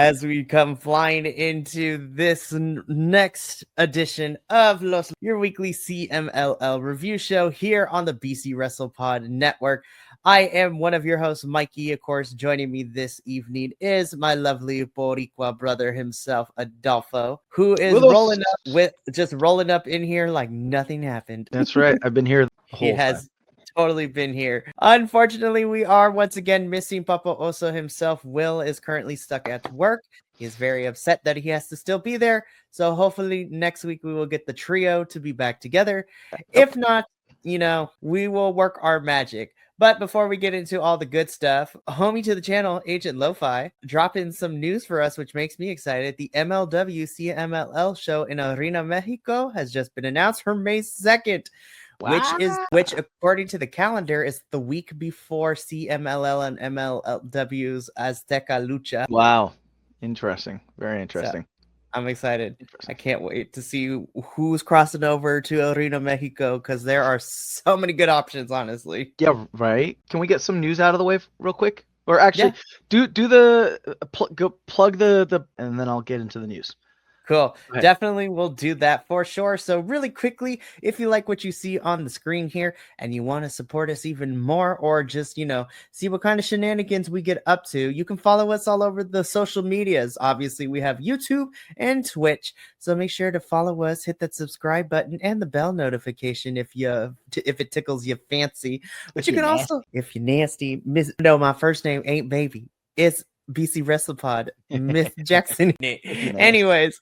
as we come flying into this next edition of your weekly CMLL review show here on the BC WrestlePod Network. I am one of your hosts, Mikey. Of course, joining me this evening is my lovely Boricua brother himself, Adolfo, who is rolling up in here like nothing happened. That's right. I've been here the whole He has time. totally been here. Unfortunately, we are once again missing Papa Oso himself. Will is currently stuck at work. He is very upset that he has to still be there. So hopefully next week we will get the trio to be back together. If not, we will work our magic. But before we get into all the good stuff, homie to the channel, Agent Lo-Fi, drop in some news for us, which makes me excited. The MLW CMLL show in Arena México has just been announced for May 2nd. Wow. Which according to the calendar is the week before CMLL and MLW's Azteca Lucha. Wow. Interesting. Very interesting. So, I'm excited. I can't wait to see who's crossing over to Arena Mexico because there are so many good options, honestly. Yeah, right. Can we get some news out of the way real quick? Or actually, do the plug the and then I'll get into the news. Cool. Definitely will do that for sure. So really quickly, if you like what you see on the screen here and you want to support us even more or just, see what kind of shenanigans we get up to, you can follow us all over the social medias. Obviously, we have YouTube and Twitch. So make sure to follow us, hit that subscribe button and the bell notification if it tickles your fancy. But you can also, if you're nasty, my first name ain't Baby. It's BC WrestlePod, Miss Jackson. Anyways,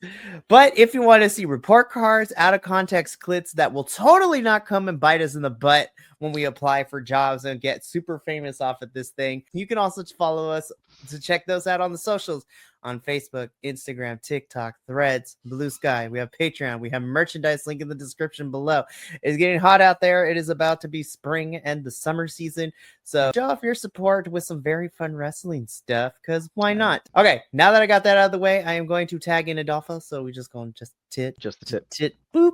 but if you want to see report cards, out of context clips that will totally not come and bite us in the butt when we apply for jobs and get super famous off of this thing, you can also follow us to check those out on the socials on Facebook, Instagram, TikTok, Threads, Blue Sky. We have Patreon. We have merchandise link in the description below. It's getting hot out there. It is about to be spring and the summer season. So show off your support with some very fun wrestling stuff because why not? Okay, now that I got that out of the way, I am going to tag in Adolfo. So we just going just the tip. Boop.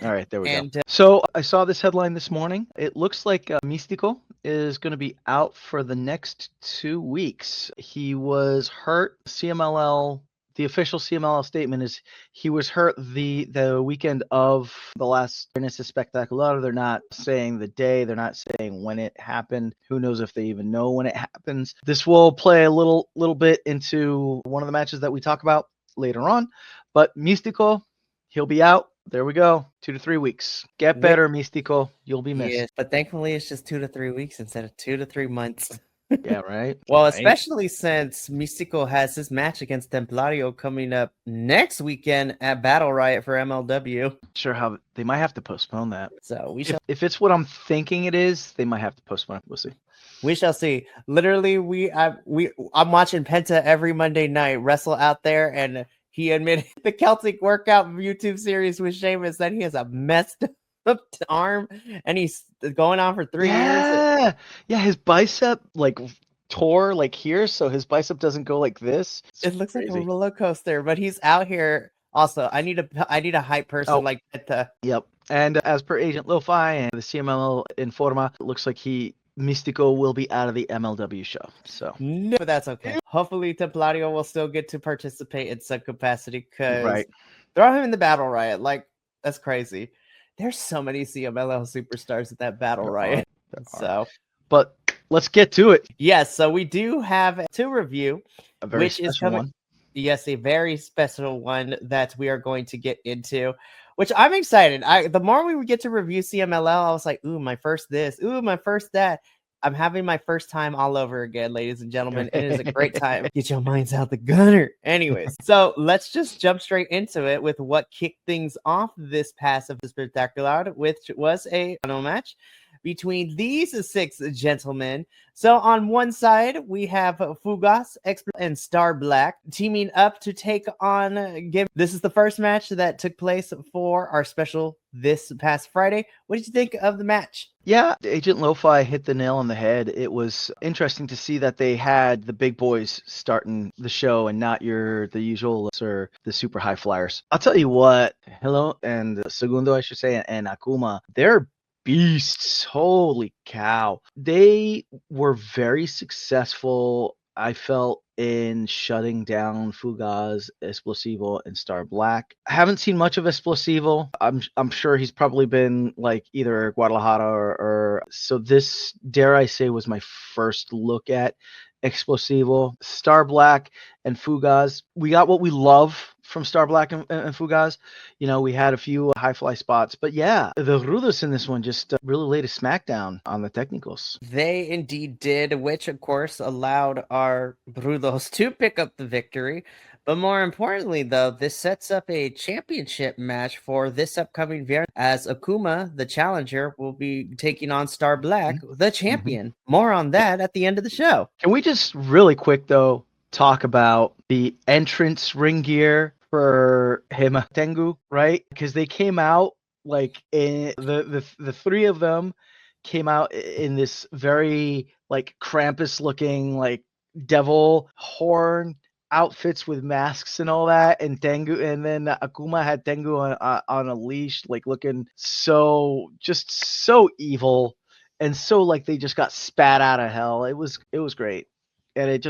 All right, there we go. So I saw this headline this morning. It looks like Místico is going to be out for the next 2 weeks. He was hurt. The official CMLL statement is he was hurt the weekend of the last Genesis Spectacular. They're not saying the day. They're not saying when it happened. Who knows if they even know when it happens. This will play a little bit into one of the matches that we talk about later on. But Místico, he'll be out. There we go. 2 to 3 weeks. Get better, Místico. You'll be missed. Yes, but thankfully it's just 2 to 3 weeks instead of 2 to 3 months. Yeah, right. Well, especially since Místico has his match against Templario coming up next weekend at Battle Riot for MLW. Sure, how they might have to postpone that. So if it's what I'm thinking it is, they might have to postpone it. We'll see. We shall see. Literally, I'm watching Penta every Monday night wrestle out there, and he admitted the Celtic Workout YouTube series with Sheamus that he has a messed up arm, and he's going on for 3 years. Yeah, his bicep tore here, so his bicep doesn't go like this. It looks like a roller coaster, but he's out here. Also, I need a hype person like Penta. Yep. And as per Agent Lo-Fi and the CMLL Informa, it looks like Místico will be out of the MLW show. So, no, but that's okay. Hopefully, Templario will still get to participate in some capacity because throw him in the Battle Riot. That's crazy. There's so many CMLL superstars at that Battle Riot. But let's get to it. Yes, so we do have to review a very special one. Yes, a very special one that we are going to get into, which I'm excited. The more we get to review CMLL, I was like, ooh, my first this, ooh, my first that. I'm having my first time all over again, ladies and gentlemen. It is a great time. Get your minds out the gutter. Anyways, so let's just jump straight into it with what kicked things off this past of the Spectacular, which was a match between these 6 gentlemen. So on one side, we have Fugas, and Star Black teaming up to take on This is the first match that took place for our special this past Friday. What did you think of the match? Yeah, Agent Lo-Fi hit the nail on the head. It was interesting to see that they had the big boys starting the show and not the usual or the super high flyers. I'll tell you what, Hello and Segundo, I should say, and Akuma, they're beasts. Holy cow. They were very successful, I felt, in shutting down Fugaz, Explosivo, and Star Black. I haven't seen much of Explosivo. I'm sure he's probably been like either Guadalajara or so this, dare I say, was my first look at Explosivo. Star Black and Fugaz. We got what we love from Star Black and Fugaz. You know, we had a few high fly spots, but yeah, the Rudos in this one just really laid a smackdown on the technicals. They indeed did, which of course allowed our Rudos to pick up the victory. But more importantly, though, this sets up a championship match for this upcoming Viernes, as Akuma, the challenger, will be taking on Star Black, the champion. More on that at the end of the show. Can we just really quick, though, talk about the entrance ring gear for Hema Tengu, right? Because they came out like in the three of them came out in this very like Krampus looking like devil horn outfits with masks and all that, and Tengu, and then Akuma had Tengu on a leash, like looking so evil and so like they just got spat out of hell. It was great. And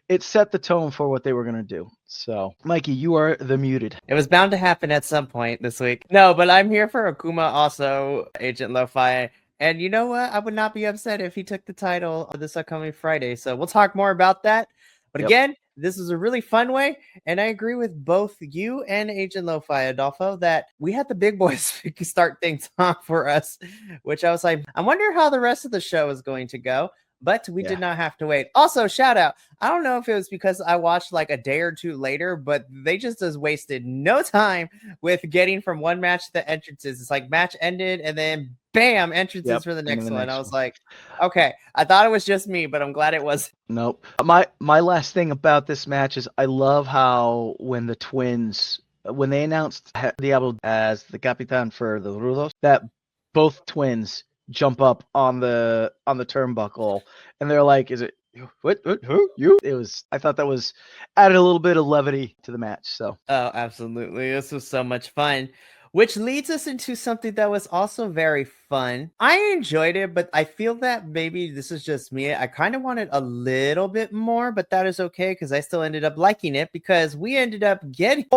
it set the tone for what they were going to do. So, Mikey, you are the muted. It was bound to happen at some point this week. No, but I'm here for Akuma, also Agent Lo-Fi. And you know what? I would not be upset if he took the title this upcoming Friday. So we'll talk more about that. But again, this is a really fun way. And I agree with both you and Agent Lo-Fi, Adolfo, that we had the big boys start things off for us, which I was like, I wonder how the rest of the show is going to go. But we did not have to wait. Also, shout out. I don't know if it was because I watched like a day or two later, but they just wasted no time with getting from one match to the entrances. It's like match ended and then bam, entrances for the next one. I was like, okay, I thought it was just me, but I'm glad it was. Nope. My last thing about this match is I love how when the twins, when they announced Diablo as the Capitan for the Rudos, that both twins jump up on the turnbuckle and they're like, is it what who you? I thought that was added a little bit of levity to the match. So absolutely, this was so much fun, which leads us into something that was also very fun. I enjoyed it, but I feel that maybe this is just me. I kind of wanted a little bit more, but that is okay because I still ended up liking it because we ended up getting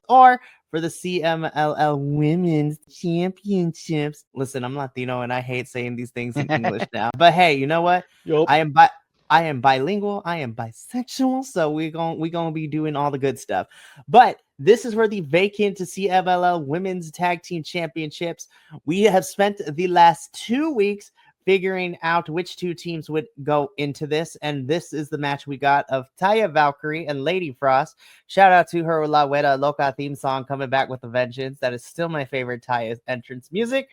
or for the CMLL Women's Championships. Listen, I'm Latino and I hate saying these things in English now. But hey, you know what? Yep. I am bilingual. I am bisexual. So we're gonna be doing all the good stuff. But this is for the vacant CMLL Women's Tag Team Championships. We have spent the last 2 weeks figuring out which two teams would go into this, and this is the match we got of Taya Valkyrie and Lady Frost. Shout out to her La Huera Loca theme song coming back with a vengeance. That is still my favorite Taya's entrance music.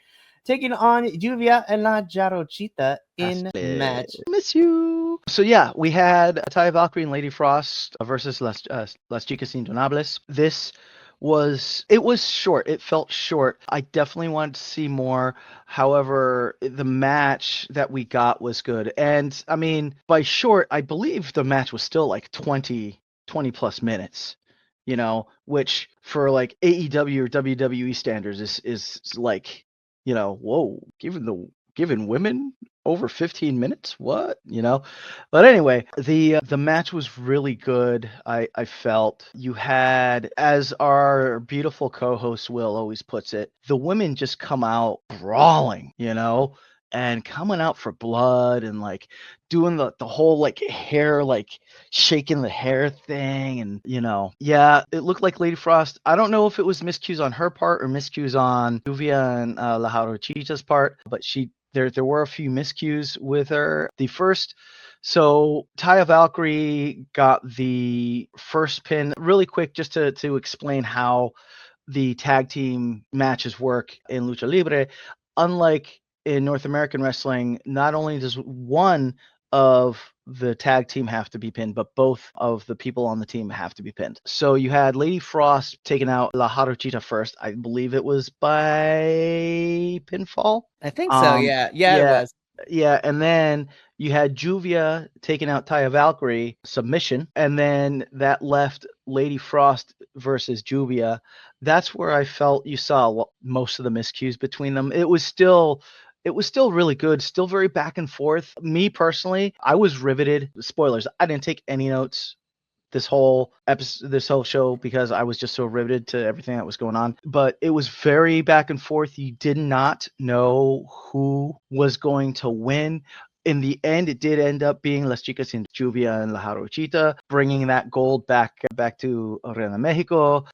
Taking on Lluvia and La Jarochita in match. Miss you. So yeah, we had Taya Valkyrie and Lady Frost versus Las Chicas Indonables. It was short. It felt short. I definitely wanted to see more. However, the match that we got was good. And I mean, by short, I believe the match was still like 20 plus minutes, you know, which for like AEW or WWE standards is like, you know, whoa, given women over 15 minutes, what, you know? But anyway, the match was really good. I felt you had, as our beautiful co-host Will always puts it, the women just come out brawling, you know, and coming out for blood and like doing the whole like hair, like shaking the hair thing. And, you know, yeah, it looked like Lady Frost. I don't know if it was miscues on her part or miscues on Lluvia and La Jarochita's part, but there were a few miscues with her. So Taya Valkyrie got the first pin. Really quick, just to explain how the tag team matches work in Lucha Libre. Unlike in North American wrestling, not only does one of the tag team have to be pinned, but both of the people on the team have to be pinned. So you had Lady Frost taking out La Jarochita first. I believe it was by pinfall. I think so. Yeah, it was. Yeah, and then you had Juvia taking out Taya Valkyrie, submission, and then that left Lady Frost versus Juvia. That's where I felt you saw most of the miscues between them. It was still really good, still very back and forth. Me personally, I was riveted. Spoilers, I didn't take any notes this whole episode, this whole show, because I was just so riveted to everything that was going on. But it was very back and forth. You did not know who was going to win. In the end, it did end up being Las Chicas Sin Lluvia and La Jarochita, bringing that gold back to Arena México,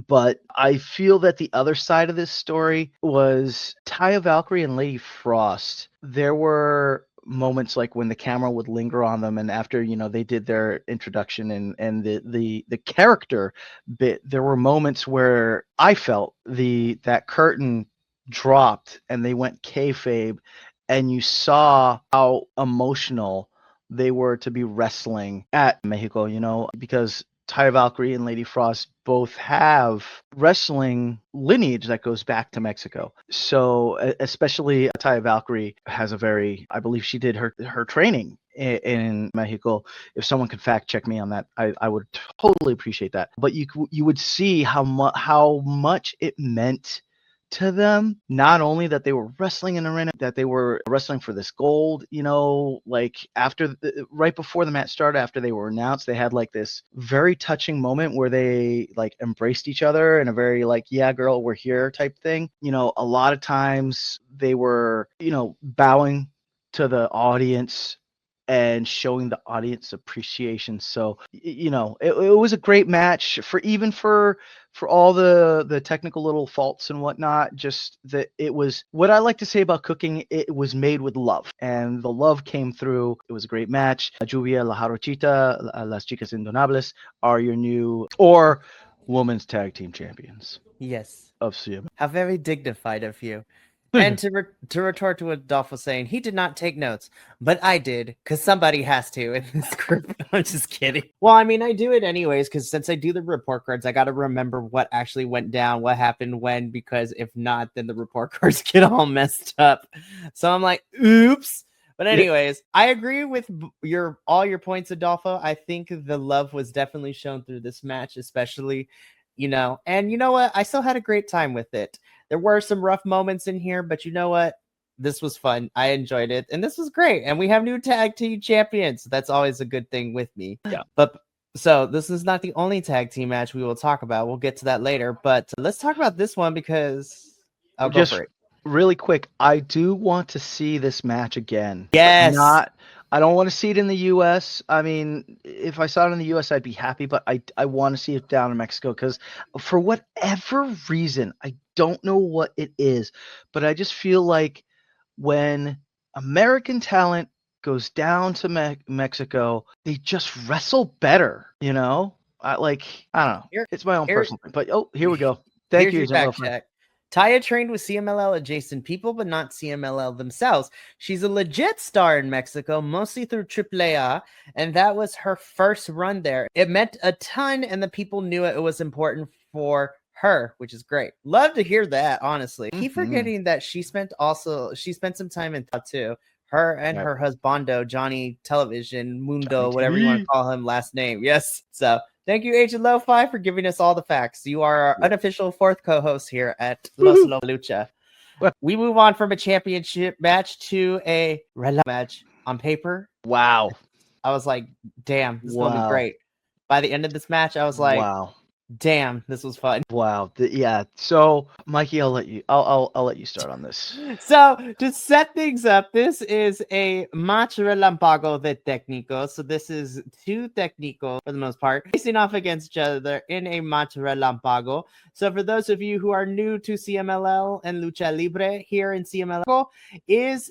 But I feel that the other side of this story was Taya Valkyrie and Lady Frost. There were moments like when the camera would linger on them, and after they did their introduction and the character bit, there were moments where I felt that curtain dropped and they went kayfabe, and you saw how emotional they were to be wrestling at Mexico, because Taya Valkyrie and Lady Frost both have wrestling lineage that goes back to Mexico. So especially Taya Valkyrie has I believe she did her training in Mexico. If someone could fact check me on that, I would totally appreciate that. But you would see how much it meant to them, not only that they were wrestling in arena, that they were wrestling for this gold, like right before the match started, after they were announced, they had like this very touching moment where they like embraced each other in a very like, yeah, girl, we're here type thing. A lot of times they were, bowing to the audience and showing the audience appreciation. So, it was a great match for all the technical little faults and whatnot. Just that it was, what I like to say about cooking, it was made with love, and the love came through. It was a great match. Lluvia, La Jarochita, Las Chicas Indonables are your new or women's tag team champions. Yes. Of CM. How very dignified of you. And to retort to what Adolfo was saying, he did not take notes, but I did, because somebody has to in this group. I'm just kidding. Well, I mean, I do it anyways, because since I do the report cards, I got to remember what actually went down, what happened when, because if not, then the report cards get all messed up. So I'm like, oops. But anyways, I agree with all your points, Adolfo. I think the love was definitely shown through this match, especially, and you know what? I still had a great time with it. There were some rough moments in here, but you know what? This was fun. I enjoyed it, and this was great. And we have new tag team champions. That's always a good thing with me. Yeah. But so this is not the only tag team match we will talk about. We'll get to that later. But let's talk about this one because I'll go for it. Really quick, I do want to see this match again. Yes. I don't want to see it in the U.S. I mean, if I saw it in the U.S., I'd be happy, but I want to see it down in Mexico because for whatever reason, I don't know what it is, but I just feel like when American talent goes down to Mexico, they just wrestle better, I don't know. It's my own personal thing, but here we go. Thank you, Agent Lofa. Taya trained with CMLL adjacent people, but not CMLL themselves. She's a legit star in Mexico, mostly through AAA, and that was her first run there. It meant a ton, and the people knew it was important for her, which is great. Love to hear that, honestly. Keep forgetting that she spent some time in Thought too. Her and her husbando, Johnny Television, Mundo, whatever you want to call him, last name. Yes. So thank you, Agent Lo-Fi, for giving us all the facts. You are our unofficial fourth co-host here at Los Lobos Lucha. We move on from a championship match to a red match on paper. Wow. I was like, damn, this is going to be great. By the end of this match, I was like, wow. Damn, this was fun. Wow. Yeah. So, Mikey, I'll let you start on this. So, to set things up, this is a match relampago de técnicos. So, this is two técnicos for the most part facing off against each other in a match relampago. So, for those of you who are new to CMLL and Lucha Libre, here in CMLL is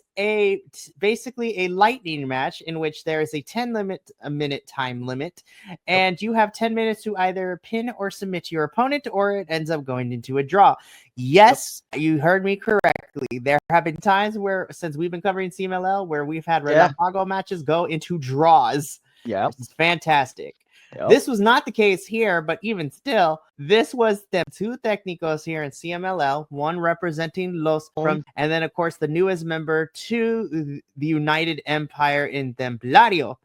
basically a lightning match in which there is a 10-minute time limit, and you have 10 minutes to either pin or submit to your opponent, or it ends up going into a draw. Yes, you heard me correctly. There have been times where, since we've been covering CMLL, where we've had relampago matches go into draws. Yeah, this is fantastic. Yep. This was not the case here, but even still, this was the two técnicos here in CMLL, one representing Los from, and then of course the newest member to the United Empire in Templario,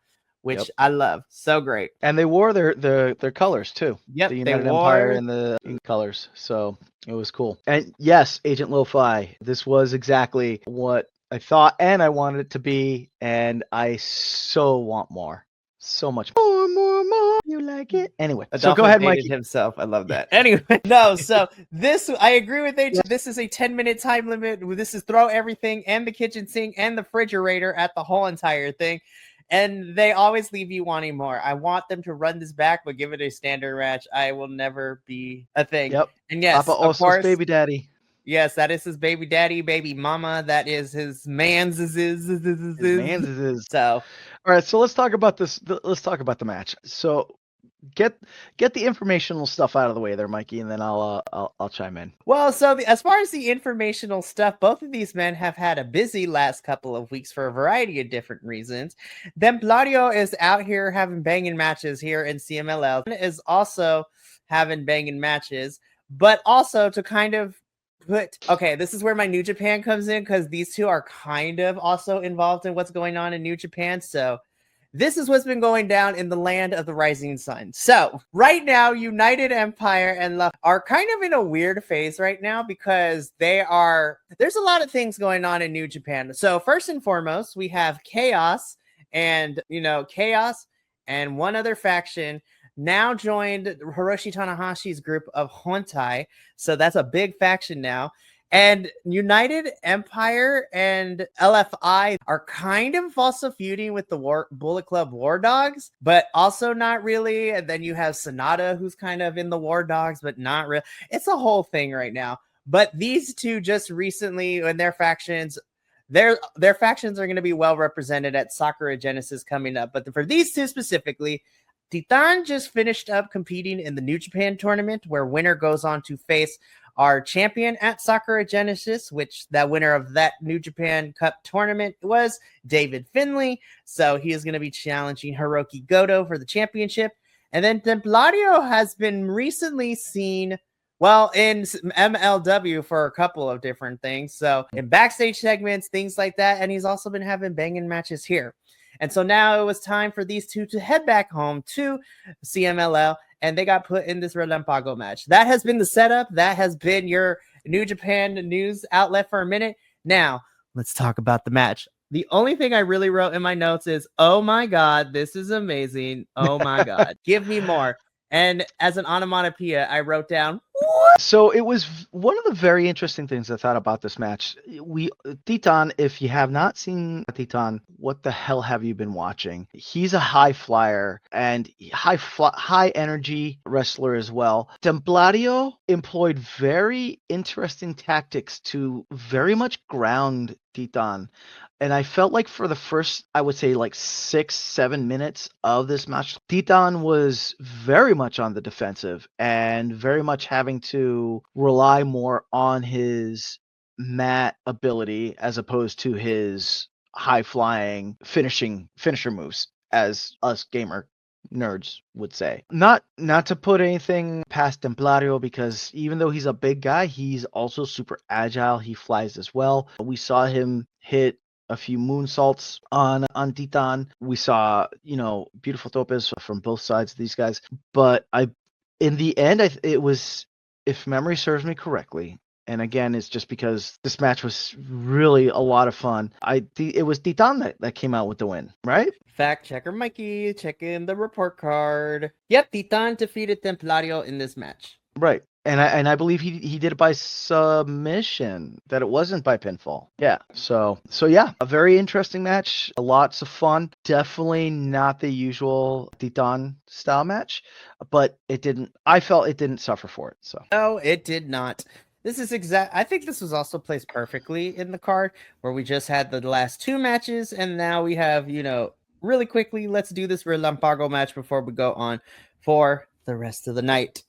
which I love. So great. And they wore their colors too. Yep, the United Empire in the colors. So it was cool. And yes, Agent Lo-Fi, this was exactly what I thought and I wanted it to be, and I so want more. So much more. You like it? Anyway, Adolfo so go ahead, Mikey. himself. I love that. Anyway, no. So this, I agree with H. This is a 10-minute time limit. This is throw everything and the kitchen sink and the refrigerator at the whole entire thing. And they always leave you wanting more. I want them to run this back, but give it a standard match. I will never be a thing. Yep. And yes, Papa of course, baby daddy. Yes, that is his baby daddy, baby mama. That is his man's. So, all right. So let's talk about this. Let's talk about the match. So get the informational stuff out of the way there, Mikey, and then I'll chime in. Well, so as far as the informational stuff, both of these men have had a busy last couple of weeks for a variety of different reasons. Templario is out here having banging matches here in CMLL, is also having banging matches, but also to kind of okay, this is where my New Japan comes in, because these two are kind of also involved in what's going on in New Japan. So this is what's been going down in the land of the rising sun. So right now, United Empire and Love are kind of in a weird phase right now, because there's a lot of things going on in New Japan. So first and foremost, we have Chaos and one other faction now joined Hiroshi Tanahashi's group of Hontai. So that's a big faction now. And United Empire and LFI are kind of also feuding with the Bullet Club War Dogs, but also not really. And then you have Sonata, who's kind of in the War Dogs, but not really. It's a whole thing right now. But these two just recently, in their factions, their factions are going to be well represented at Sakura Genesis coming up. But for these two specifically, Titan just finished up competing in the New Japan tournament, where winner goes on to face our champion at Sakura Genesis, which that winner of that New Japan Cup tournament was David Finlay. So he is going to be challenging Hiroki Goto for the championship. And then Templario has been recently seen, well, in MLW for a couple of different things. So in backstage segments, things like that. And he's also been having banging matches here. And so now it was time for these two to head back home to CMLL, and they got put in this Relampago match. That has been the setup. That has been your New Japan news outlet for a minute. Now, let's talk about the match. The only thing I really wrote in my notes is, oh my God, this is amazing. Oh my God, give me more. And as an onomatopoeia, I wrote down, what? So it was one of the very interesting things I thought about this match. Titan, if you have not seen Titan, what the hell have you been watching? He's a high flyer and high energy wrestler as well. Templario employed very interesting tactics to very much ground Titan. And I felt like for the first, I would say like 6-7 minutes of this match, Titan was very much on the defensive and very much having to rely more on his mat ability as opposed to his high flying finisher moves, as us gamer nerds would say. Not to put anything past Templario, because even though he's a big guy, he's also super agile. He flies as well. We saw him hit a few moonsaults on Titan. We saw, beautiful topes from both sides of these guys. But in the end, it was, if memory serves me correctly, and again, it's just because this match was really a lot of fun. It was Titan that came out with the win, right? Fact checker Mikey, checking the report card. Yep, Titan defeated Templario in this match. Right. And I believe he did it by submission, that it wasn't by pinfall. Yeah. So yeah, a very interesting match. Lots of fun. Definitely not the usual Titan style match, but I felt it didn't suffer for it. So no, it did not. This is I think this was also placed perfectly in the card, where we just had the last two matches, and now we have, really quickly, let's do this Relampago match before we go on for the rest of the night.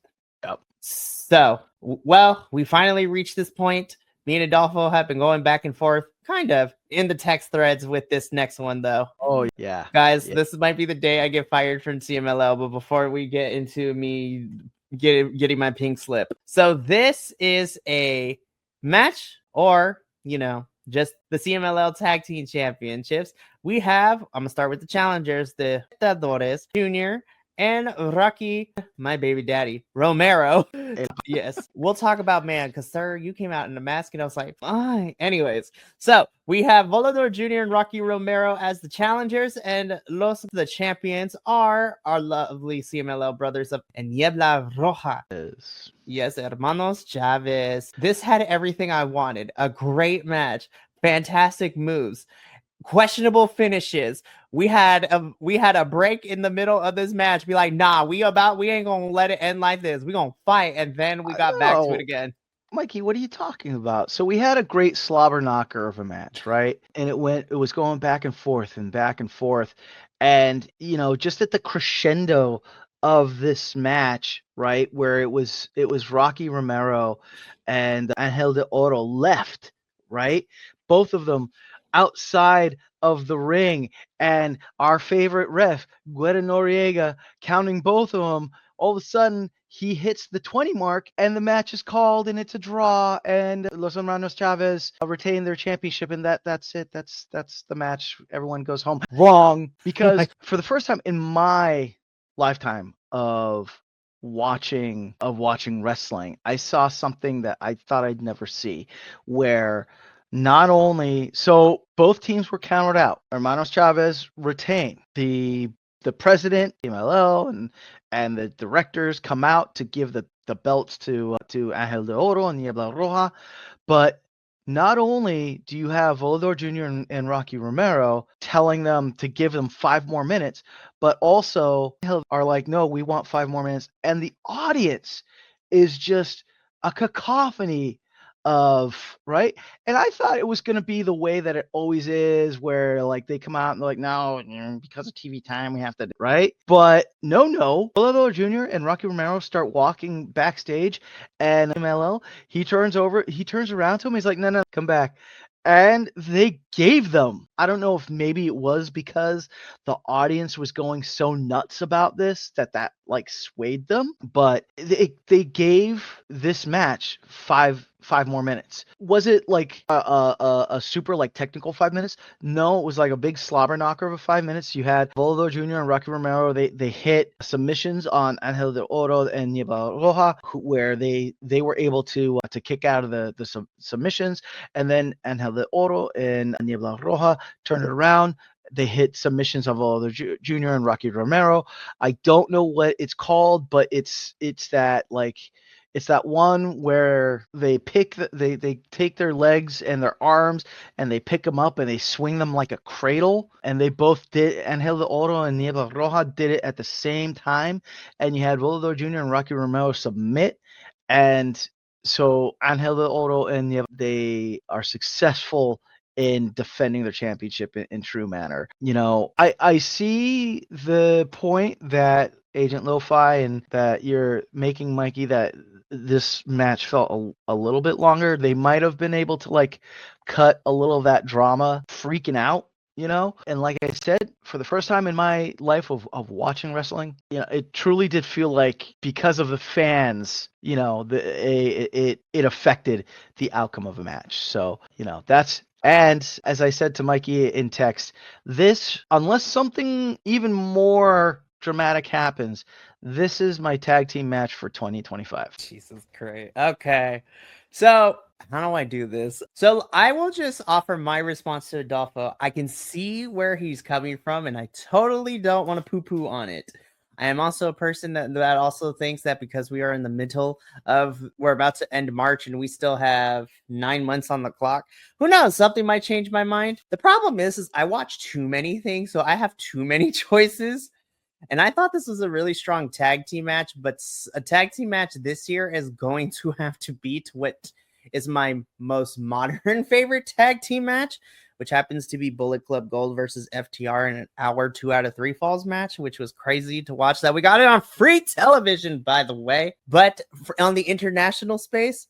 Yep. So, well, we finally reached this point. Me and Adolfo have been going back and forth, kind of, in the text threads with this next one, though. Oh, yeah. Guys, This might be the day I get fired from CMLL, but before we get into me getting my pink slip. So this is a match, or, just the CMLL Tag Team Championships. We have, I'm going to start with the challengers, the Tadores Jr. and Rocky, my baby daddy, Romero. Yes, we'll talk about, man, because, sir, you came out in a mask, and I was like, fine. Anyways, so we have Volador Jr. and Rocky Romero as the challengers, and the champions are our lovely CMLL brothers of Niebla Roja. Yes, Hermanos Chavez. This had everything I wanted. A great match, fantastic moves, questionable finishes. We had a break in the middle of this match. Be like, nah, we ain't gonna let it end like this. We gonna fight, and then we got back to it again. Mikey, what are you talking about? So we had a great slobber knocker of a match, right? And it was going back and forth and back and forth. And, just at the crescendo of this match, right, where it was Rocky Romero and Angel de Oro left, right? Both of them outside of the ring, and our favorite ref, Guerra Noriega, counting both of them. All of a sudden, he hits the 20 mark, and the match is called, and it's a draw, and Los Hermanos Chavez retain their championship, and that's it. That's the match. Everyone goes home. Wrong, because for the first time in my lifetime of watching wrestling, I saw something that I thought I'd never see, where not only so both teams were counted out. Hermanos Chavez retained. The president, MLL, and the directors come out to give the belts to Angel de Oro and Niebla Roja. But not only do you have Volador Jr. and Rocky Romero telling them to give them 5 more minutes, but also are like, no, we want 5 more minutes. And the audience is just a cacophony of, right? And I thought it was going to be the way that it always is, where like they come out and they're like, no, because of TV time, we have to, right? But no, Volador Jr. and Rocky Romero start walking backstage, and MLL, he turns around to him. He's like, no, come back. And they gave them, I don't know if maybe it was because the audience was going so nuts about this that like swayed them, but they gave this match 5 more minutes. Was it like a super like technical 5 minutes? No, it was like a big slobber knocker of 5 minutes. You had Volador Jr. and Rocky Romero. They hit submissions on Angel de Oro and Niebla Roja, where they were able to kick out of the submissions, and then Angel de Oro and Niebla Roja turned it around. They hit submissions of Volador Jr. and Rocky Romero. I don't know what it's called, but it's that like. It's that one where they they take their legs and their arms and they pick them up and they swing them like a cradle. And they both did. Angel de Oro and Niebla Roja did it at the same time. And you had Volador Jr. and Rocky Romero submit. And so Angel de Oro and Niebla, they are successful in defending their championship in true manner. I see the point that Agent Lo-Fi and that you're making, Mikey, that this match felt a little bit longer. They might have been able to like cut a little of that drama freaking out, and like I said, for the first time in my life of watching wrestling, it truly did feel like, because of the fans, it affected the outcome of a match. So that's. And as I said to Mikey in text, this, unless something even more dramatic happens, this is my tag team match for 2025. Jesus Christ. Okay. So how do I do this? So I will just offer my response to Adolfo. I can see where he's coming from, and I totally don't want to poo-poo on it. I am also a person that also thinks that because we are in the middle of, we're about to end March and we still have 9 months on the clock, who knows, something might change my mind. The problem is I watch too many things, so I have too many choices. And I thought this was a really strong tag team match, but a tag team match this year is going to have to beat what is my most modern favorite tag team match, which happens to be Bullet Club Gold versus FTR in an hour 2 out of 3 falls match, which was crazy to watch that. We got it on free television, by the way. But on the international space,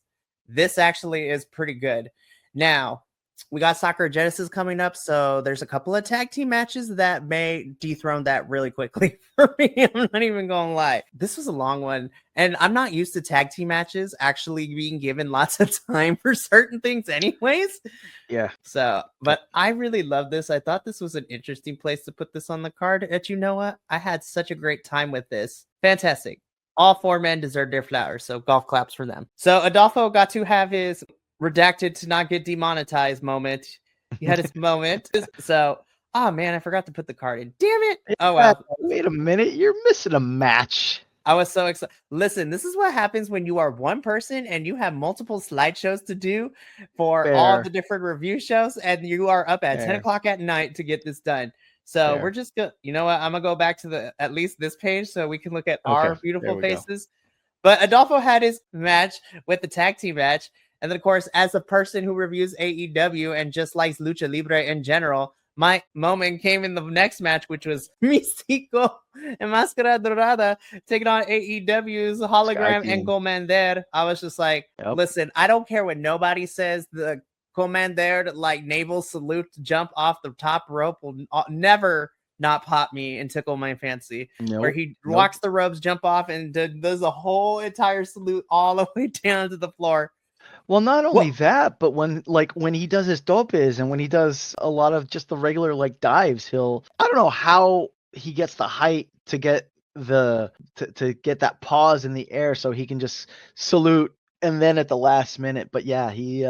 this actually is pretty good. Now, we got Soccer Genesis coming up, so there's a couple of tag team matches that may dethrone that really quickly for me. I'm not even gonna lie. This was a long one, and I'm not used to tag team matches actually being given lots of time for certain things anyways. Yeah. So, but I really love this. I thought this was an interesting place to put this on the card. And you know what? I had such a great time with this. Fantastic. All 4 men deserve their flowers, so golf claps for them. So Adolfo got to have his redacted to not get demonetized moment. He had his moment. So, oh man, I forgot to put the card in. Damn it. Oh well. Wait a minute. You're missing a match. I was so excited. Listen, this is what happens when you are one person and you have multiple slideshows to do for all the different review shows, and you are up at 10 o'clock at night to get this done. So we're just gonna, you know what? I'm gonna go back to at least this page so we can look at our beautiful faces. But Adolfo had his match with the tag team match. And then, of course, as a person who reviews AEW and just likes Lucha Libre in general, my moment came in the next match, which was Místico and Máscara Dorada taking on AEW's Hologram and Commander. I was just like, listen, I don't care what nobody says. The Commander, like, naval salute jump off the top rope will never not pop me and tickle my fancy. Where he walks the ropes, jump off, and does a whole entire salute all the way down to the floor. Well, not only that, but when he does his topes and when he does a lot of just the regular like dives, I don't know how he gets the height to get to get that pause in the air so he can just salute and then at the last minute. But yeah, he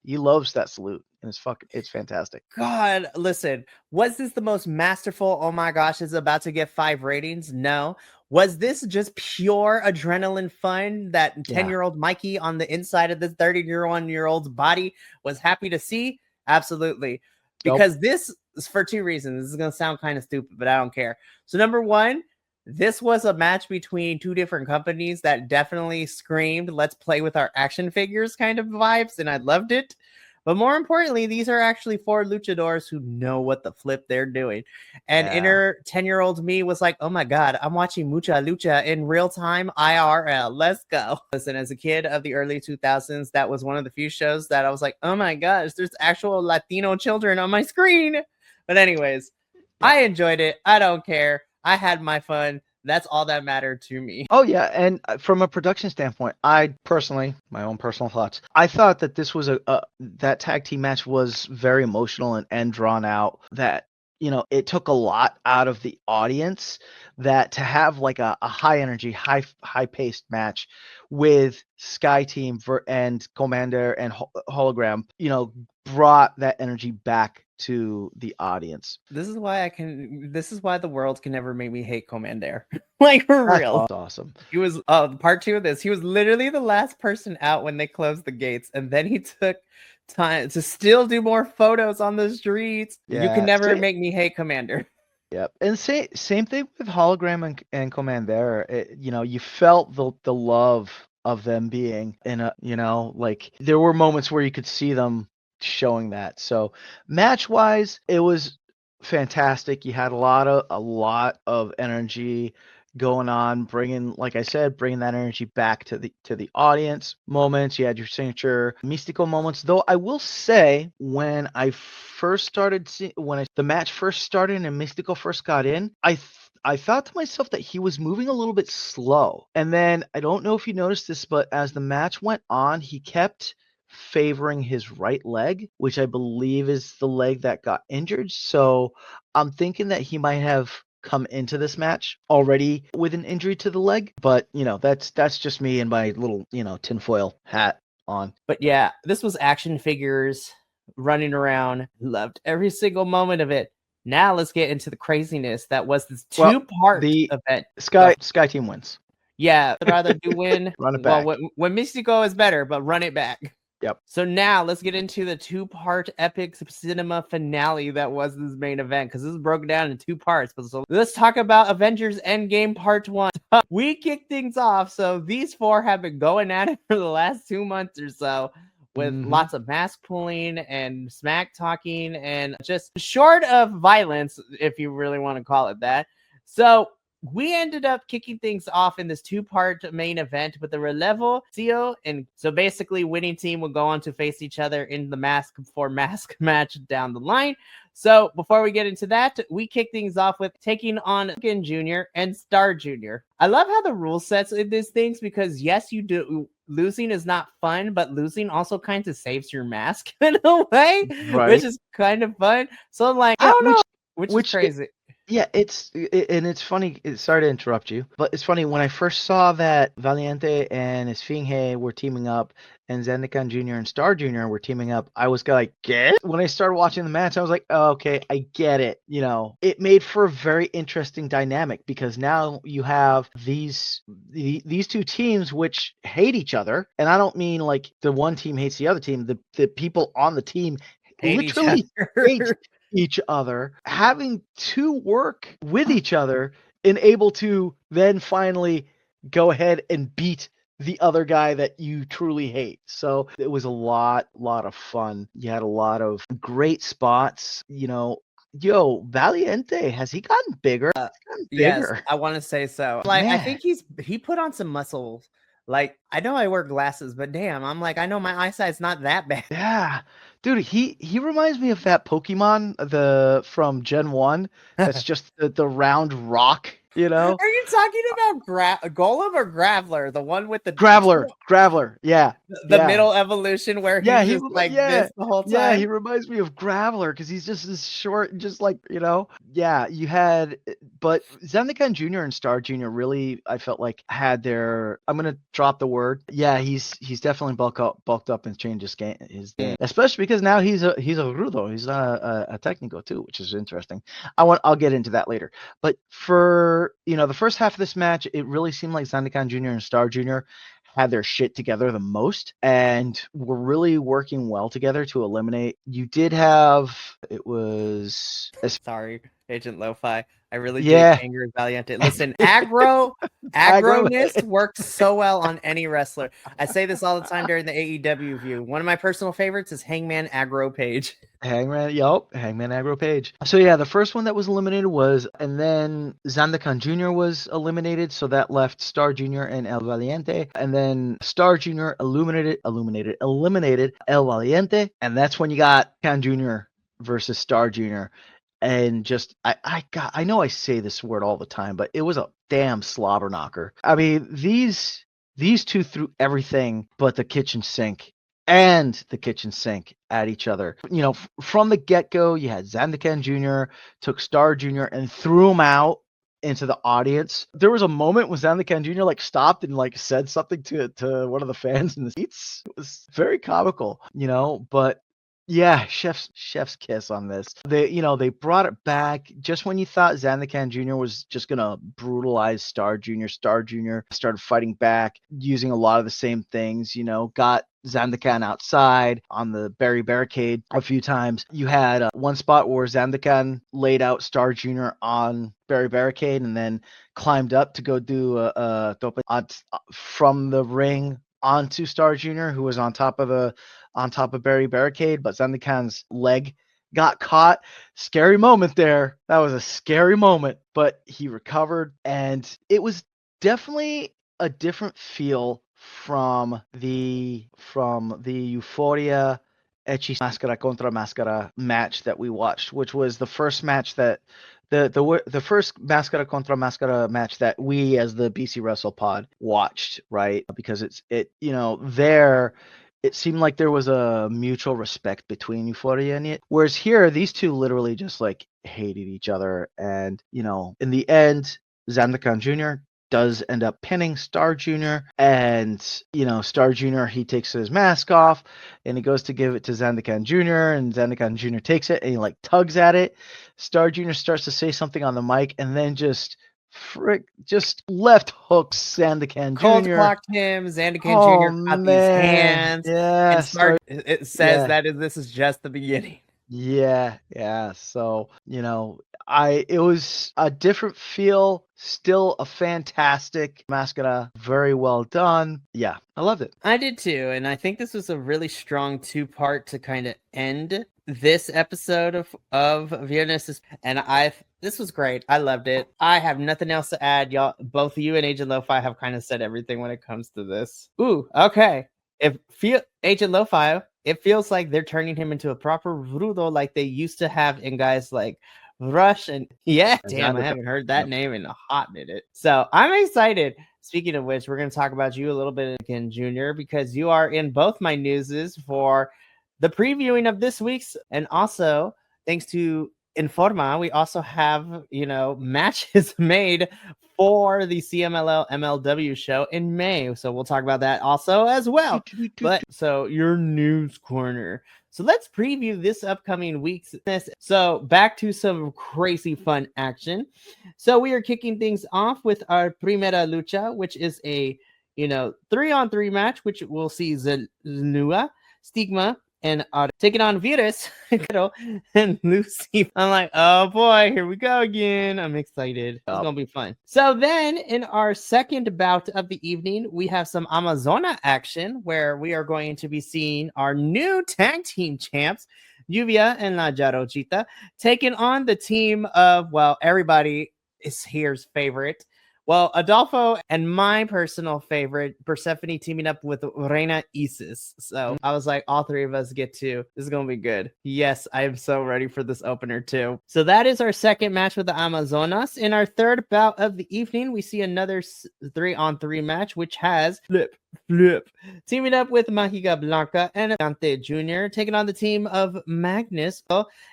loves that salute. And it's fantastic. God, listen, was this the most masterful? Oh my gosh, it's about to get 5 ratings. No. Was this just pure adrenaline fun that 10-year-old Mikey on the inside of this 31-year-old's body was happy to see? Absolutely. Because this is for 2 reasons. This is going to sound kind of stupid, but I don't care. So number 1, this was a match between 2 different companies that definitely screamed, let's play with our action figures kind of vibes, and I loved it. But more importantly, these are actually 4 luchadors who know what the flip they're doing. And inner 10-year-old me was like, oh my God, I'm watching Mucha Lucha in real time IRL. Let's go. Listen, as a kid of the early 2000s, that was one of the few shows that I was like, oh my gosh, there's actual Latino children on my screen. But anyways, I enjoyed it. I don't care. I had my fun. That's all that mattered to me. Oh, yeah. And from a production standpoint, I personally, my own personal thoughts, I thought that this was that tag team match was very emotional and drawn out, that, you know, it took a lot out of the audience, that to have like a high energy, high paced match with Sky Team and Commander and Hologram, you know, brought that energy back to the audience. This is why the world can never make me hate Commander. Like, for real. That's awesome. He was part 2 of this. He was literally the last person out when they closed the gates, and then he took time to still do more photos on the streets. You can never make me hate Commander. Yep. And same thing with Hologram and Commander. You know, you felt the love of them being in a, you know, like there were moments where you could see them showing that. So match wise, it was fantastic. You had a lot of energy going on, bringing that energy back to the audience moments. You had your signature Místico moments, though I will say when the match first started and Místico first got in, I thought to myself that he was moving a little bit slow. And then I don't know if you noticed this, but as the match went on, he kept favoring his right leg, which I believe is the leg that got injured. So I'm thinking that he might have come into this match already with an injury to the leg. But, you know, that's just me and my little, you know, tinfoil hat on. But yeah, this was action figures running around. Loved every single moment of it. Now let's get into the craziness that was this 2-part event. Sky Team wins. Yeah, I'd rather do win. Run it back. Well, when Místico is better, but run it back. Yep. So now let's get into the 2-part epic cinema finale that was this main event, because this is broken down in 2 parts. But so let's talk about Avengers Endgame Part 1. We kicked things off. So these 4 have been going at it for the last 2 months or so, with lots of mask pulling and smack talking and just short of violence, if you really want to call it that. So we ended up kicking things off in this 2-part main event with the Relevo, Tio, and so basically winning team will go on to face each other in the mask for mask match down the line. So before we get into that, we kick things off with taking on Skin Jr. and Star Jr. I love how the rule sets in these things because yes, you do. Losing is not fun, but losing also kind of saves your mask in a way, Right. which is kind of fun. So like, I don't know, which is crazy. Yeah, and it's funny. Sorry to interrupt you, but it's funny when I first saw that Valiente and Esfinge were teaming up, and Zandikan Jr. and Star Jr. were teaming up. I was like, get? When I started watching the match, I was like, oh, okay, I get it. You know, it made for a very interesting dynamic because now you have these two teams which hate each other, and I don't mean like the one team hates the other team. The people on the team literally hate each other, having to work with each other and able to then finally go ahead and beat the other guy that you truly hate. So it was a lot of fun. You had a lot of great spots. You know, Valiente, has he gotten bigger? Yes, I want to say so. Like, Man. I think he put on some muscles. Like, I know I wear glasses, but damn, I'm like, I know my eyesight's not that bad. Yeah. Dude, he reminds me of that Pokemon from Gen 1 that's just the round rock, you know? Are you talking about Golem or Graveler? The one with the Graveler, yeah. The middle evolution where he's just like this the whole time. Yeah, he reminds me of Graveler because he's just this short and just like, you know. Yeah, but Zandikan Jr. and Star Jr. really, I felt like had their, I'm gonna drop the word. Yeah, he's definitely bulked up and changed his game, especially because now he's a rudo. He's not a technico too, which is interesting. I'll get into that later. But for the first half of this match, it really seemed like Zandikan Jr. and Star Jr. had their shit together the most and were really working well together to eliminate. You did have, it was... Sorry, Agent Lo-Fi. I really did anger Valiente. Listen, aggroness works so well on any wrestler. I say this all the time during the AEW view. One of my personal favorites is Hangman Aggro Page. Hangman Aggro Page. So yeah, the first one that was eliminated and then Zandikan Jr. was eliminated, so that left Star Jr. and El Valiente, and then Star Jr. eliminated El Valiente, and that's when you got Can Jr. versus Star Jr. And just I know I say this word all the time, but it was a damn slobber knocker. I mean, these two threw everything but the kitchen sink at each other. You know, from the get-go, you had Zandikan Jr. took Star Jr. and threw him out into the audience. There was a moment when Zandikan Jr. like stopped and like said something to one of the fans in the seats. It was very comical, you know, but yeah, chef's kiss on this. They brought it back just when you thought Zandikan Jr. was just gonna brutalize Star Jr. Star Jr. started fighting back using a lot of the same things. Got Zandikan outside on the Barry Barricade a few times. You had one spot where Zandikan laid out Star Jr. on Barry Barricade and then climbed up to go do a tope from the ring onto Star Jr., who was on top of Barry Barricade, but Zandikan's leg got caught. Scary moment there. That was a scary moment, but he recovered, and it was definitely a different feel from the Euphoria Echi Máscara contra Máscara match that we watched, which was the first match that the first Máscara contra Máscara match that we as the BC Wrestle Pod watched, right? Because there it seemed like there was a mutual respect between Euphoria and it. Whereas here, these two literally just like hated each other. And, in the end, Zandikan Jr. does end up pinning Star Jr. And, Star Jr., he takes his mask off and he goes to give it to Zandikan Jr. and Zandikan Jr. takes it and he like tugs at it. Star Jr. starts to say something on the mic and then just left hooks Zandikan Jr. Cold clocked him. Zandikan Jr. cut his hands. Yeah. It says that this is just the beginning. Yeah. So, it was a different feel, still a fantastic Máscara, very well done. Yeah, I loved it. I did too, and I think this was a really strong 2-part to kind of end this episode of Viernes, and this was great. I loved it. I have nothing else to add. Y'all, both you and Agent Lo-Fi have kind of said everything when it comes to this. Ooh, okay. Agent Lo-Fi, it feels like they're turning him into a proper rudo like they used to have in guys like Rush and damn, I haven't heard that name in a hot minute. So I'm excited. Speaking of which, we're going to talk about you a little bit again, Junior, because you are in both my newses for the previewing of this week's, and also thanks to Informa, we also have, matches made for the CMLL MLW show in May. So we'll talk about that also as well. But so your news corner. So let's preview this upcoming week's. So back to some crazy fun action. So we are kicking things off with our Primera Lucha, which is a 3-on-3 match, which we'll see Zanua, Stigma, and taking on Virus and Lucy. I'm like, oh boy, here we go again. I'm excited. It's gonna be fun. So then in our second bout of the evening, we have some Amazona action where we are going to be seeing our new tag team champs, Lluvia and La Jarochita, taking on the team of, well, everybody is here's favorite. Well, Adolfo and my personal favorite, Persephone, teaming up with Reina Isis. So I was like, all three of us get to. This is going to be good. Yes, I am so ready for this opener too. So that is our second match with the Amazonas. In our third bout of the evening, we see another 3-on-3 match, which has Flip teaming up with Mágica Blanca and Dante Jr., taking on the team of Magnus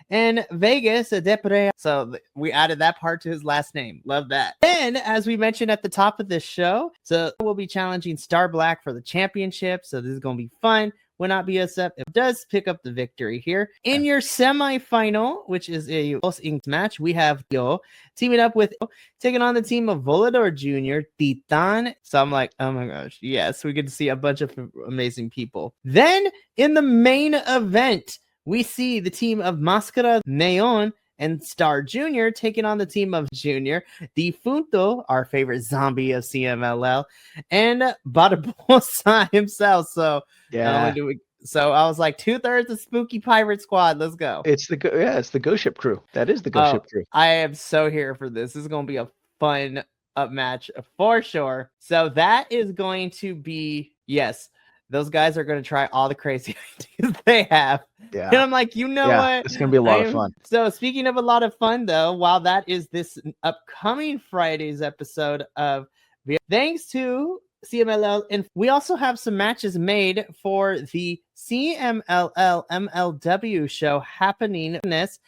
and Vegas Depre. So we added that part to his last name. Love that. Then, as we mentioned at the top of this show, so we'll be challenging Star Black for the championship. So this is going to be fun. Will not be us up. It does pick up the victory here. In your semifinal, which is a Los Inc match, we have Yo teaming up with taking on the team of Volador Jr., Titan. So I'm like, oh my gosh, yes, we get to see a bunch of amazing people. Then in the main event, we see the team of Máscara Neon and Star Jr. taking on the team of Junior, Difunto, our favorite zombie of CMLL, and Barbosa himself. So yeah. So I was like 2/3 of Spooky Pirate Squad. Let's go. It's the Ghost Ship crew. That is the Ghost Ship crew. I am so here for this. This is going to be a fun match for sure. So that is going to be, yes, those guys are going to try all the crazy ideas they have. Yeah. And I'm like, what? It's going to be a lot of fun. So speaking of a lot of fun, though, while that is this upcoming Friday's episode of thanks to CMLL, and we also have some matches made for the CMLL MLW show happening this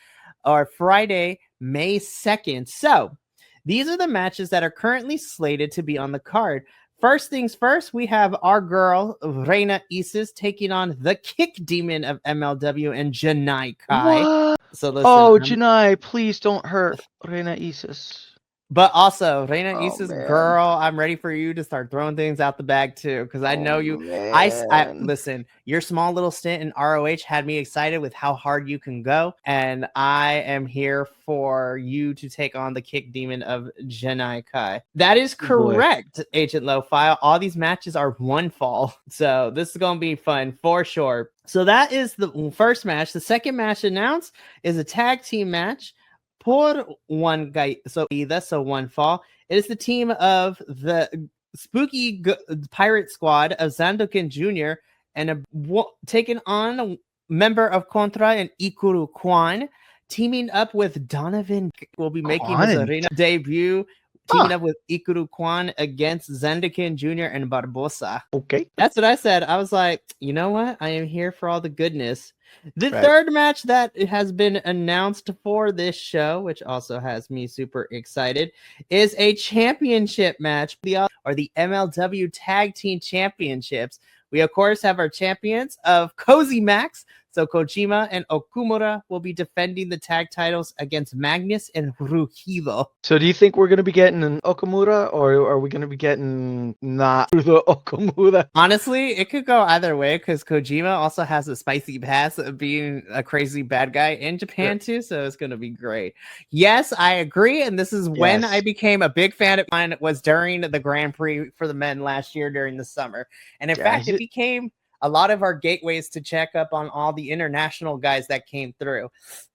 or Friday, May 2nd. So these are the matches that are currently slated to be on the card. First things first, we have our girl, Reina Isis, taking on the Kick Demon of MLW and Janai Kai. What? So listen, Janai, please don't hurt Reina Isis. But also, Reina Isis, girl, I'm ready for you to start throwing things out the bag too, because I know you. I listen. Your small little stint in ROH had me excited with how hard you can go, and I am here for you to take on the Kick Demon of Janai Kai. That is correct, Agent Lo-Fi. All these matches are one fall, so this is gonna be fun for sure. So that is the first match. The second match announced is a tag team match. Por one guy, so one fall. It is the team of the Spooky Pirate Squad of Zandokan Jr. and taking on a member of Contra and Ikuru Kwan, teaming up with Donovan. Will be making his arena debut, teaming up with Ikuru Kwan against Zandokan Jr. and Barbosa. Okay, that's what I said. I was like, you know what? I am here for all the goodness. The third match that has been announced for this show, which also has me super excited, is a championship match, or the MLW Tag Team Championships. We, of course, have our champions of Cozy Max. So Kojima and Okumura will be defending the tag titles against Magnus and Rukido. So do you think we're going to be getting an Okumura, or are we going to be getting not the Okumura? Honestly, it could go either way, because Kojima also has a spicy past of being a crazy bad guy in Japan too, so it's going to be great. Yes, I agree, and this is when I became a big fan of mine. It was during the Grand Prix for the men last year during the summer. And in fact, it became a lot of our gateways to check up on all the international guys that came through.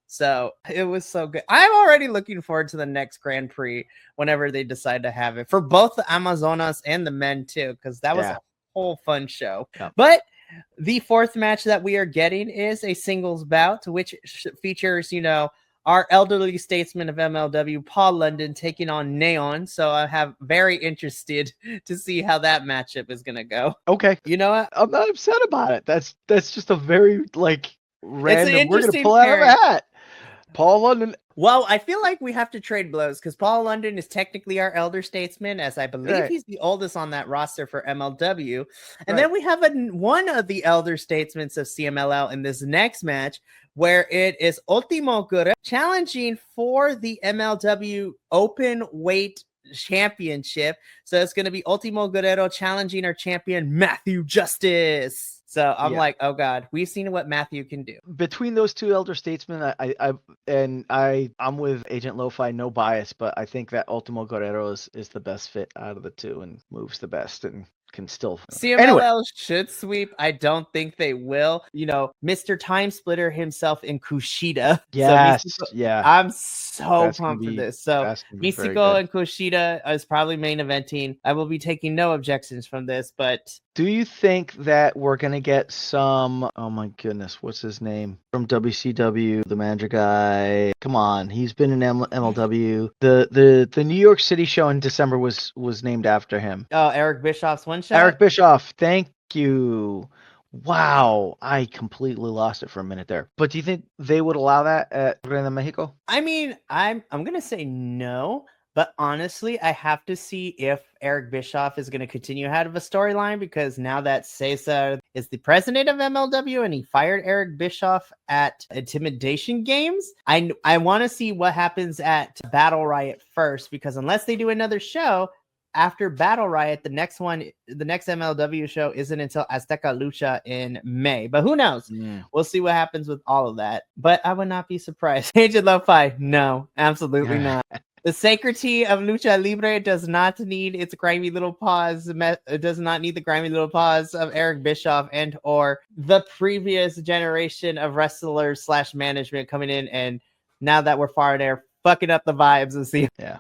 So it was so good. I'm already looking forward to the next Grand Prix whenever they decide to have it for both the Amazonas and the men too, because that was a whole fun show. Yeah. But the fourth match that we are getting is a singles bout, which features, our elderly statesman of MLW, Paul London, taking on Neon. So I have very interested to see how that matchup is going to go. Okay. You know what? I'm not upset about it. That's just a very random. We're going to pull pairing. out of a hat. Paul London. Well, I feel like we have to trade blows because Paul London is technically our elder statesman, as I believe he's the oldest on that roster for MLW. And then we have one of the elder statesmen of CMLL in this next match, where it is Ultimo Guerrero challenging for the MLW open weight championship. So it's going to be Ultimo Guerrero challenging our champion, Matthew Justice. So I'm like, oh God, we've seen what Matthew can do. Between those two elder statesmen, I'm with Agent Lo-Fi, no bias, but I think that Ultimo Guerrero is the best fit out of the two and moves the best and can still. CMLL should sweep. I don't think they will. Mr. Time Splitter himself in Kushida. Yes, I'm so pumped for this. So Místico and Kushida is probably main eventing. I will be taking no objections from this, but. Do you think that we're going to get some, oh my goodness, what's his name? From WCW, the manager guy. Come on, he's been in MLW. The New York City show in December was named after him. Oh, Eric Bischoff's one shot? Eric Bischoff, thank you. Wow, I completely lost it for a minute there. But do you think they would allow that at Arena México? I mean, I'm going to say no. But honestly, I have to see if Eric Bischoff is going to continue out of a storyline, because now that Cesar is the president of MLW and he fired Eric Bischoff at Intimidation Games, I want to see what happens at Battle Riot first, because unless they do another show after Battle Riot, the next MLW show isn't until Azteca Lucha in May. But who knows? We'll see what happens with all of that. But I would not be surprised. Agent Lo-Fi, no, absolutely not. The sacredity of Lucha Libre does not need its grimy little paws. It does not need the grimy little paws of Eric Bischoff and or the previous generation of wrestlers / management coming in. And now that we're far there, fucking up the vibes and see. Yeah.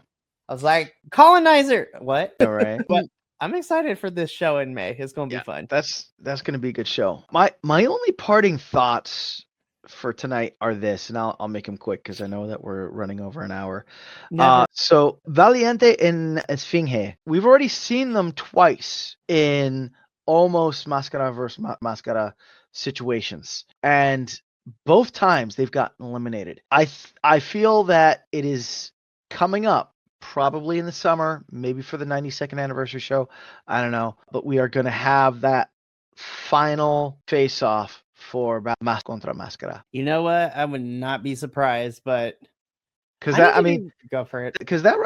I was like, colonizer. What? All right. But I'm excited for this show in May. It's going to be fun. That's going to be a good show. My only parting thoughts for tonight are this, and I'll make them quick because I know that we're running over an hour. So Valiente and Esfinge, we've already seen them twice in almost Mascara versus Mascara situations, and both times they've gotten eliminated. I feel that it is coming up probably in the summer, maybe for the 92nd anniversary show, I don't know, but we are going to have that final face-off for Mas contra Mascara. You know what? I would not be surprised, but because go for it. Because that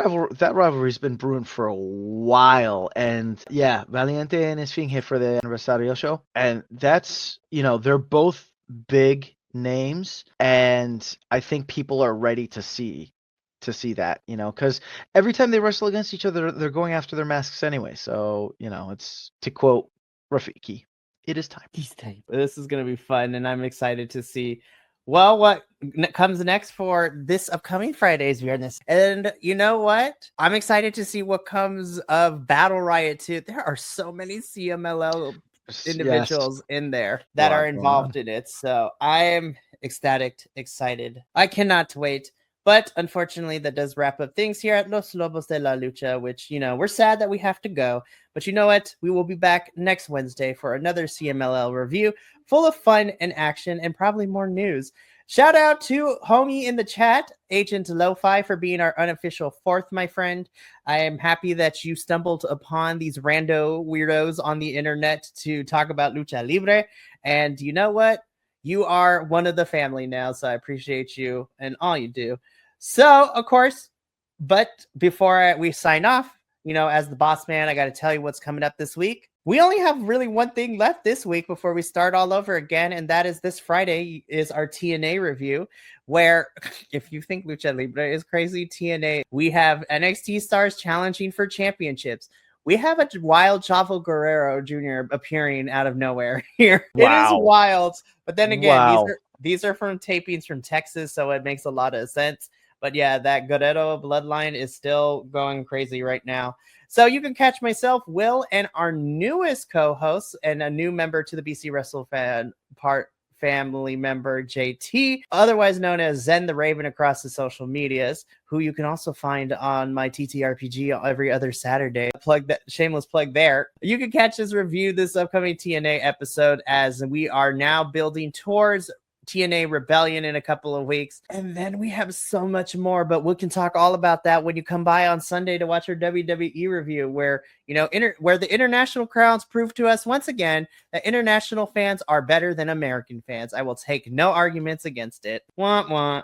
rivalry's been brewing for a while, and Valiente and Esfinge for the Aniversario show, and that's they're both big names, and I think people are ready to see that, because every time they wrestle against each other, they're going after their masks anyway. So it's, to quote Rafiki, it is time. This is going to be fun, and I'm excited to see, what comes next for this upcoming Friday's Viernes. And you know what? I'm excited to see what comes of Battle Riot too. There are so many CMLL individuals in there that are involved in it. So I am ecstatic, excited. I cannot wait. But unfortunately, that does wrap up things here at Los Lobos de la Lucha, which, we're sad that we have to go. But you know what? We will be back next Wednesday for another CMLL review full of fun and action and probably more news. Shout out to homie in the chat, Agent Lo-Fi, for being our unofficial fourth, my friend. I am happy that you stumbled upon these rando weirdos on the internet to talk about Lucha Libre. And you know what? You are one of the family now, so I appreciate you and all you do. So, of course, but before we sign off, as the boss man, I got to tell you what's coming up this week. We only have really one thing left this week before we start all over again, and that is this Friday is our TNA review, where if you think Lucha Libre is crazy, TNA, we have NXT stars challenging for championships. we have a wild Chavo Guerrero Jr. appearing out of nowhere here. Wow. It is wild. But then again, Wow. these are from tapings from Texas, so it makes a lot of sense. But yeah, that Guerrero bloodline is still going crazy right now. So you can catch myself, Will, and our newest co-host and a new member to the BC Wrestle family member, JT, otherwise known as Zen the Raven across the social medias, who you can also find on my TTRPG every other Saturday. Shameless plug there. You can catch us review this upcoming TNA episode as we are now building towards TNA Rebellion in a couple of weeks, and then we have so much more, but we can talk all about that when you come by on Sunday to watch our WWE review, where where the international crowds prove to us once again that international fans are better than American fans. I will take no arguments against it. Wah, wah.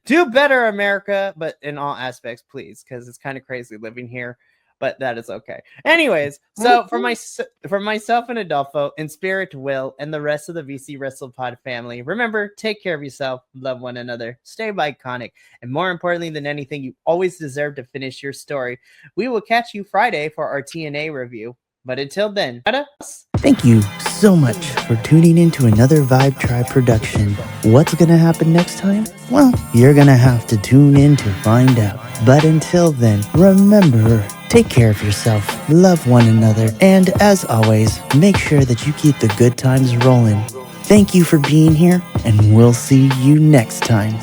Do better, America, but in all aspects, please, because it's kind of crazy living here. But that is okay. Anyways, so for myself and Adolfo, in spirit, Will, and the rest of the VC Wrestle Pod family, remember, take care of yourself, love one another, stay Bi-Conic, and more importantly than anything, you always deserve to finish your story. We will catch you Friday for our TNA review. But until then, thank you so much for tuning in to another Vibe Tribe production. What's going to happen next time? Well, you're going to have to tune in to find out. But until then, remember, take care of yourself, love one another, and as always, make sure that you keep the good times rolling. Thank you for being here, and we'll see you next time.